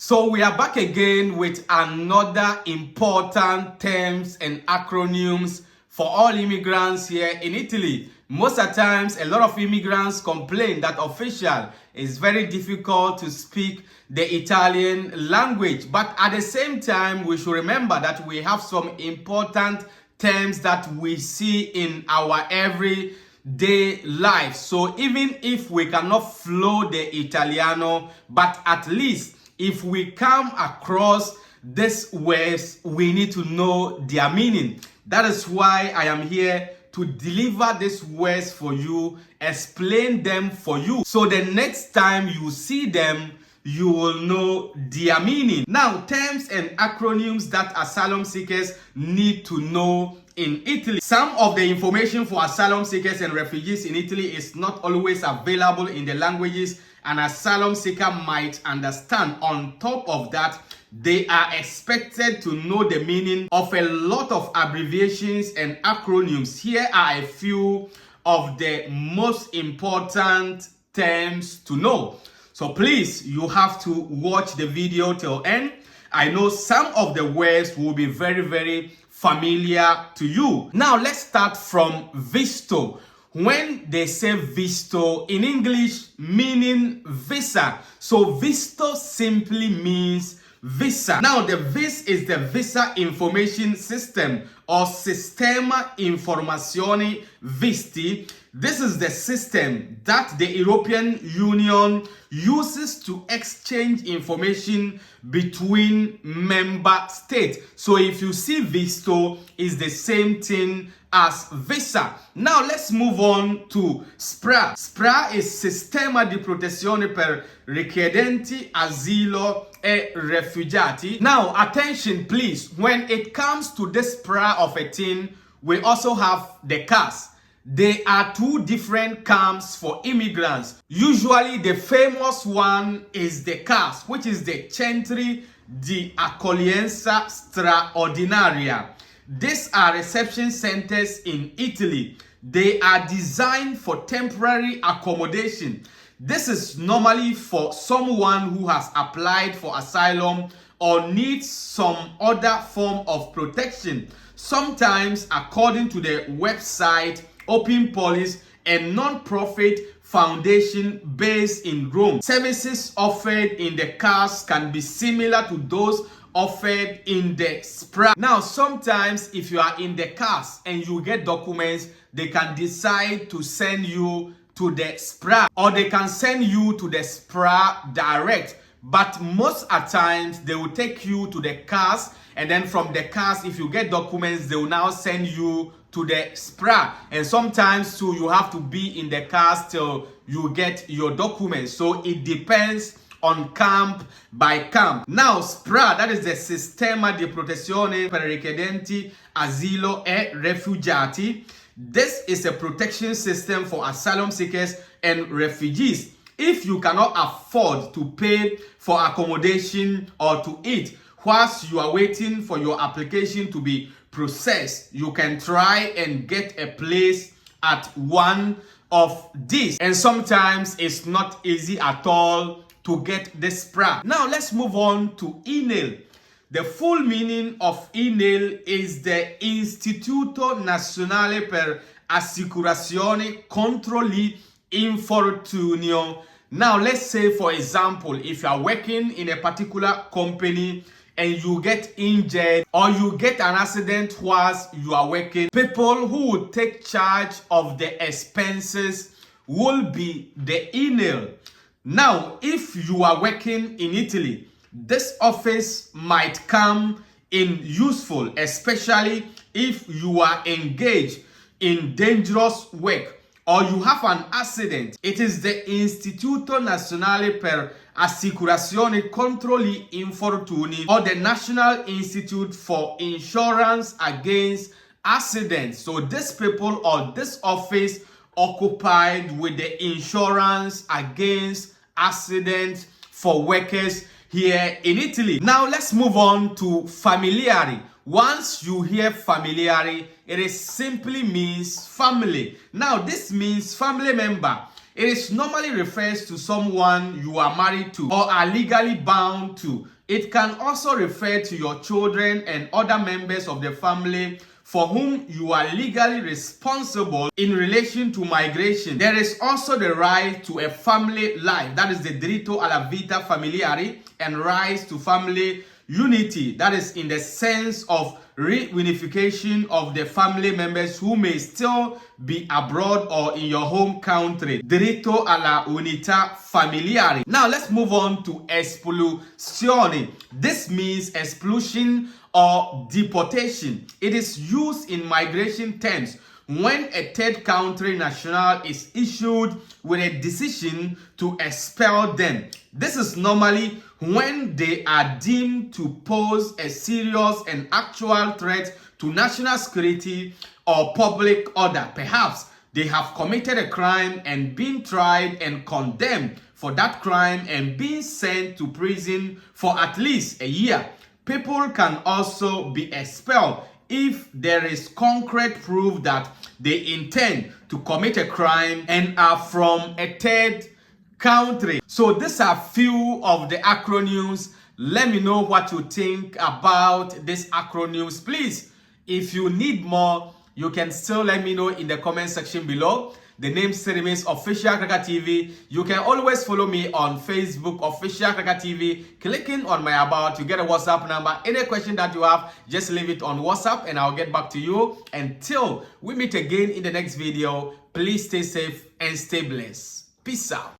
So we are back again with another important terms and acronyms for all immigrants here in Italy. Most of the times, a lot of immigrants complain that official is very difficult to speak the Italian language. But at the same time, we should remember that we have some important terms that we see in our everyday life. So even if we cannot flow the Italiano, but at least if we come across these words, we need to know their meaning. That is why I am here to deliver these words for you, explain them for you. So the next time you see them, you will know their meaning. Now, terms and acronyms that asylum seekers need to know in Italy. Some of the information for asylum seekers and refugees in Italy is not always available in the languages an asylum seeker might understand. On top of that, they are expected to know the meaning of a lot of abbreviations and acronyms. Here are a few of the most important terms to know. So please, you have to watch the video till end. I know some of the words will be very familiar to you. Now let's start from visto. When they say visto in English, meaning visa. So visto simply means visa. Now the VIS is the Visa Information System or Sistema Informazioni Visti. This is the system that the European Union uses to exchange information between member states. So if you see visto, it's the same thing as visa. Now let's move on to SPRA. SPRA is Sistema di Protezione per Richiedenti Asilo e Rifugiati. Now attention please, when it comes to this SPRA of a thing, we also have the CAS. There are two different camps for immigrants. Usually the famous one is the CAS, which is the Centri di Accoglienza Straordinaria. These are reception centers in Italy. They are designed for temporary accommodation. This is normally for someone who has applied for asylum or needs some other form of protection. Sometimes, according to the website Open Police, a non-profit foundation based in Rome. Services offered in the CAS can be similar to those offered in the SPRA. Now, sometimes if you are in the CAS and you get documents, they can decide to send you to the SPRA or they can send you to the SPRA direct. But most at times, they will take you to the CAS, and then from the CAS, if you get documents, they will now send you to the SPRA. And sometimes too, you have to be in the CAS till you get your documents. So it depends on camp by camp. Now, SPRA, that is the Sistema di Protezione per Richiedenti Asilo e Rifugiati. This is a protection system for asylum seekers and refugees. If you cannot afford to pay for accommodation or to eat whilst you are waiting for your application to be processed, you can try and get a place at one of these. And sometimes it's not easy at all to get this SPRA. Now let's move on to INAIL. The full meaning of INAIL is the Istituto Nazionale per Assicurazione contro gli Infortunio. Now let's say, for example, if you are working in a particular company and you get injured or you get an accident whilst you are working, people who will take charge of the expenses will be the INAIL. Now, if you are working in Italy, this office might come in useful, especially if you are engaged in dangerous work or you have an accident. It is the Istituto Nazionale per Assicurazione contro gli Infortuni, or the National Institute for Insurance Against Accidents. So these people or this office occupied with the insurance against accidents for workers here in Italy. Now let's move on to familiari. Once you hear familiari, it simply means family. Now this means family member. It is normally refers to someone you are married to or are legally bound to. It can also refer to your children and other members of the family for whom you are legally responsible in relation to migration. There is also the right to a family life, that is the diritto alla vita familiare, and rights to family unity, that is in the sense of reunification of the family members who may still be abroad or in your home country. Diritto alla unità familiare. Now let's move on to expulsion. This means expulsion or deportation. It is used in migration terms when a third country national is issued with a decision to expel them. This is normally when they are deemed to pose a serious and actual threat to national security or public order. Perhaps they have committed a crime and been tried and condemned for that crime and been sent to prison for at least a year. People can also be expelled if there is concrete proof that they intend to commit a crime and are from a third country. So these are few of the acronyms. Let me know what you think about these acronyms. Please, if you need more, you can still let me know in the comment section below. The name still remains Official Cracker TV. You can always follow me on Facebook, Official Cracker TV. Clicking on my about, you get a WhatsApp number. Any question that you have, just leave it on WhatsApp and I'll get back to you. Until we meet again in the next video, please stay safe and stay blessed. Peace out.